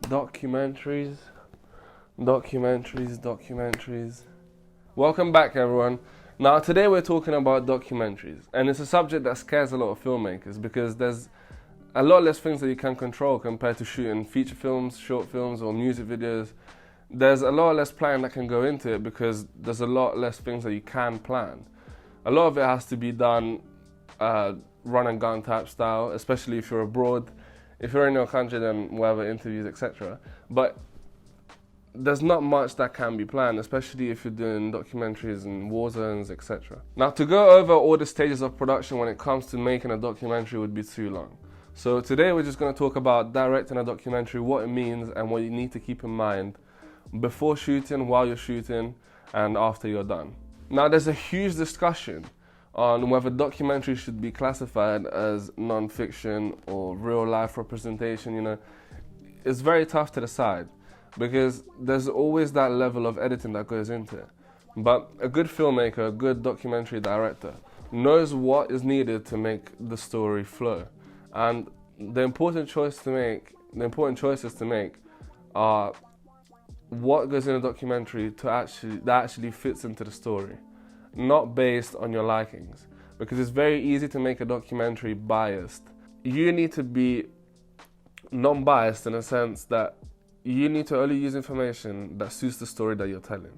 Documentaries. Welcome back, everyone. Now, today we're talking about documentaries, and it's a subject that scares a lot of filmmakers because there's a lot less things that you can control compared to shooting feature films, short films, or music videos. There's a lot less planning that can go into it because there's a lot less things that you can plan. A lot of it has to be done run and gun type style, especially if you're abroad. If you're in your country, then whatever, interviews, etc. But there's not much that can be planned, especially if you're doing documentaries in war zones, etc. Now, to go over all the stages of production when it comes to making a documentary would be too long. So today we're just going to talk about directing a documentary, what it means and what you need to keep in mind before shooting, while you're shooting, and after you're done. Now, there's a huge discussion on whether documentaries should be classified as non-fiction or real-life representation. It's very tough to decide because there's always that level of editing that goes into it. But a good filmmaker, a good documentary director, knows what is needed to make the story flow. And the important choices to make are what goes in a documentary that actually fits into the story, not based on your likings, because it's very easy to make a documentary biased. You need to be non-biased in a sense that you need to only use information that suits the story that you're telling,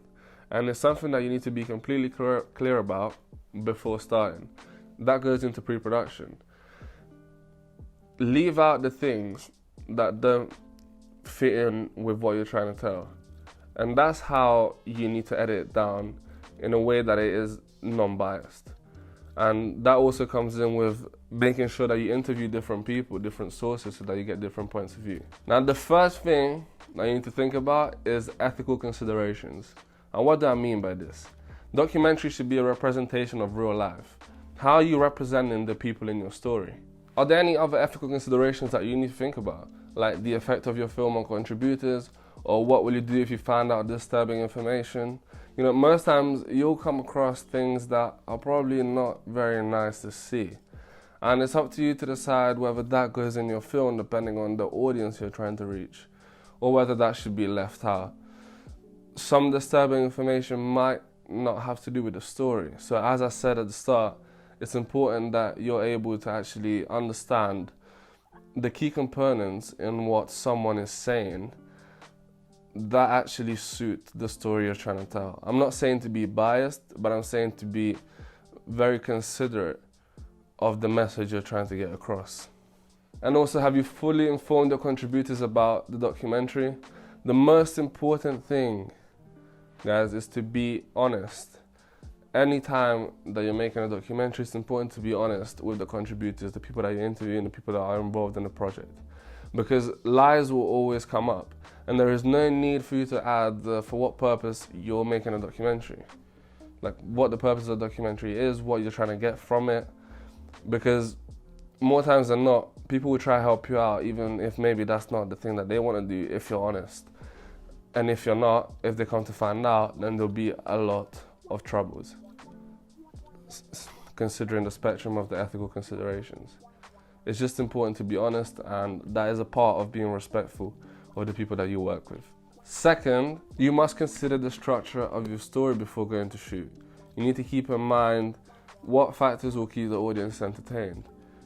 and it's something that you need to be completely clear about before starting. That goes into pre-production. Leave out the things that don't fit in with what you're trying to tell, and that's how you need to edit it down in a way that it is non-biased. And that also comes in with making sure that you interview different people, different sources, so that you get different points of view. Now, the first thing that you need to think about is ethical considerations. And what do I mean by this? Documentary should be a representation of real life. How are you representing the people in your story? Are there any other ethical considerations that you need to think about? Like the effect of your film on contributors, or what will you do if you find out disturbing information? Most times you'll come across things that are probably not very nice to see. And it's up to you to decide whether that goes in your film depending on the audience you're trying to reach, or whether that should be left out. Some disturbing information might not have to do with the story. So as I said at the start, it's important that you're able to actually understand the key components in what someone is saying that actually suit the story you're trying to tell. I'm not saying to be biased, but I'm saying to be very considerate of the message you're trying to get across. And also, have you fully informed your contributors about the documentary? The most important thing, guys, is to be honest. Anytime that you're making a documentary, it's important to be honest with the contributors, the people that you're interviewing, the people that are involved in the project. Because lies will always come up, and there is no need for you to add for what purpose you're making a documentary. Like what the purpose of the documentary is, what you're trying to get from it. Because more times than not, people will try to help you out, even if maybe that's not the thing that they want to do, if you're honest. And if you're not, if they come to find out, then there'll be a lot of troubles, considering the spectrum of the ethical considerations. It's just important to be honest, and that is a part of being respectful of the people that you work with. Second, you must consider the structure of your story before going to shoot. You need to keep in mind what factors will keep the audience entertained.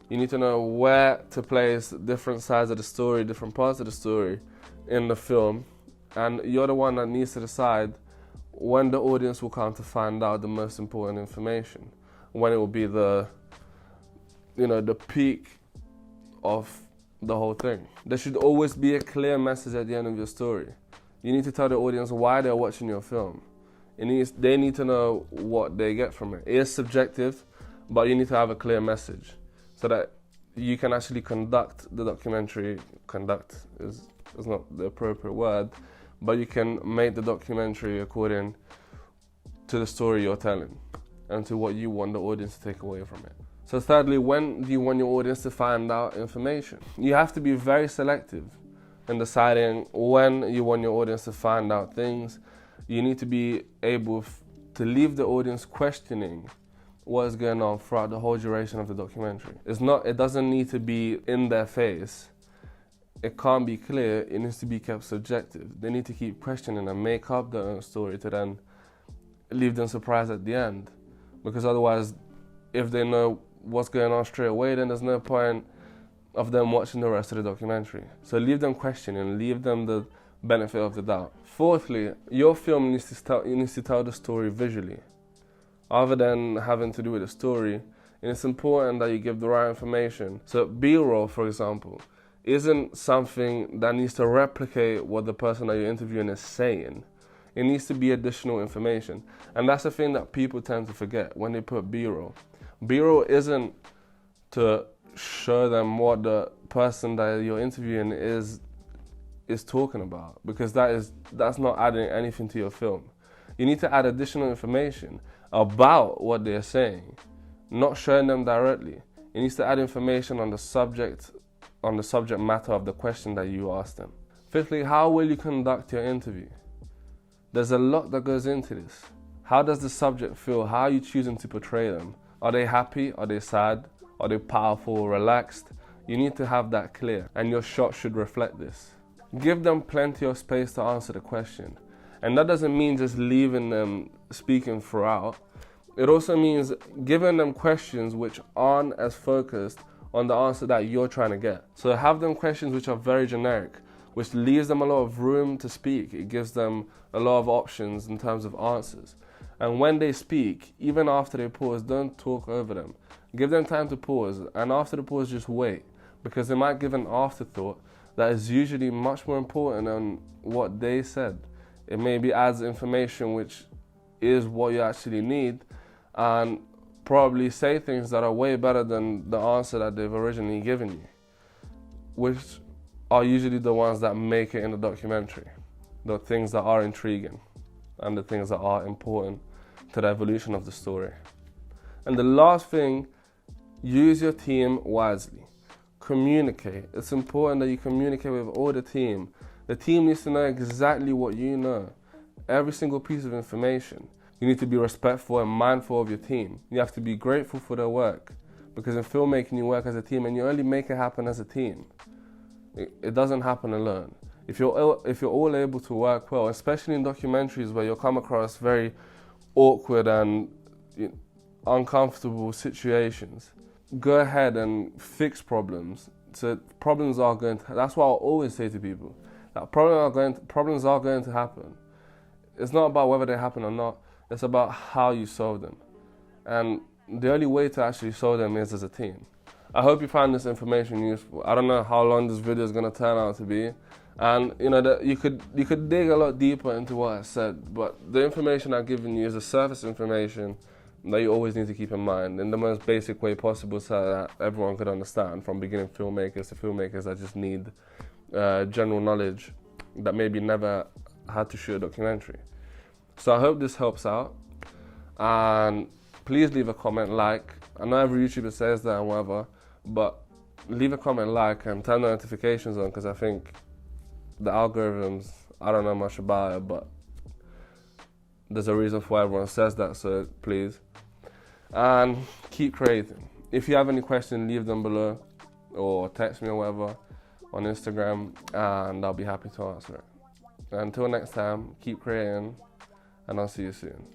You need to know where to place different sides of the story, different parts of the story in the film, and you're the one that needs to decide when the audience will come to find out the most important information, when it will be the peak of the whole thing. There should always be a clear message at the end of your story. You need to tell the audience why they're watching your film. They need to know what they get from it. It is subjective, but you need to have a clear message so that you can actually conduct the documentary. Conduct is not the appropriate word, but you can make the documentary according to the story you're telling and to what you want the audience to take away from it. So thirdly, when do you want your audience to find out information? You have to be very selective in deciding when you want your audience to find out things. You need to be able to leave the audience questioning what is going on throughout the whole duration of the documentary. It doesn't need to be in their face. it can't be clear, it needs to be kept subjective. They need to keep questioning and make up their own story to then leave them surprised at the end. Because otherwise, if they know what's going on straight away, then there's no point of them watching the rest of the documentary. So leave them questioning, leave them the benefit of the doubt. Fourthly, your film needs to tell the story visually. Other than having to do with the story, and it's important that you give the right information. So B-roll, for example, isn't something that needs to replicate what the person that you're interviewing is saying. It needs to be additional information. And that's the thing that people tend to forget when they put B-roll. B-roll isn't to show them what the person that you're interviewing is talking about, because that's not adding anything to your film. You need to add additional information about what they're saying, not showing them directly. It needs to add information on the subject matter of the question that you asked them. Fifthly, how will you conduct your interview? There's a lot that goes into this. How does the subject feel? How are you choosing to portray them? Are they happy? Are they sad? Are they powerful, relaxed? You need to have that clear, and your shot should reflect this. Give them plenty of space to answer the question. And that doesn't mean just leaving them speaking throughout. It also means giving them questions which aren't as focused on the answer that you're trying to get. So have them questions which are very generic, which leaves them a lot of room to speak. It gives them a lot of options in terms of answers. And when they speak, even after they pause, don't talk over them. Give them time to pause, and after the pause, just wait, because they might give an afterthought that is usually much more important than what they said. It maybe adds information which is what you actually need, and probably say things that are way better than the answer that they've originally given you, which are usually the ones that make it in the documentary, the things that are intriguing and the things that are important to the evolution of the story. And the last thing, use your team wisely. Communicate. It's important that you communicate with all the team. The team needs to know exactly what you know, every single piece of information. You need to be respectful and mindful of your team. You have to be grateful for their work, because in filmmaking you work as a team, and you only make it happen as a team. It doesn't happen alone. If you're all able to work well, especially in documentaries where you'll come across very awkward and uncomfortable situations, go ahead and fix problems. So problems are going to, that's what I always say to people, that problems are going to happen. It's not about whether they happen or not, it's about how you solve them. And the only way to actually solve them is as a team. I hope you found this information useful. I don't know how long this video is going to turn out to be. And you could dig a lot deeper into what I said, but the information I've given you is the surface information that you always need to keep in mind in the most basic way possible, so that everyone could understand, from beginning filmmakers to filmmakers that just need general knowledge that maybe never had to shoot a documentary. So I hope this helps out, and please leave a comment, like. I know every YouTuber says that and whatever, but leave a comment, like, and turn the notifications on, because I think the algorithms, I don't know much about it, but there's a reason for why everyone says that, so please. And keep creating. If you have any questions, leave them below, or text me or whatever on Instagram, and I'll be happy to answer it. Until next time, keep creating, and I'll see you soon.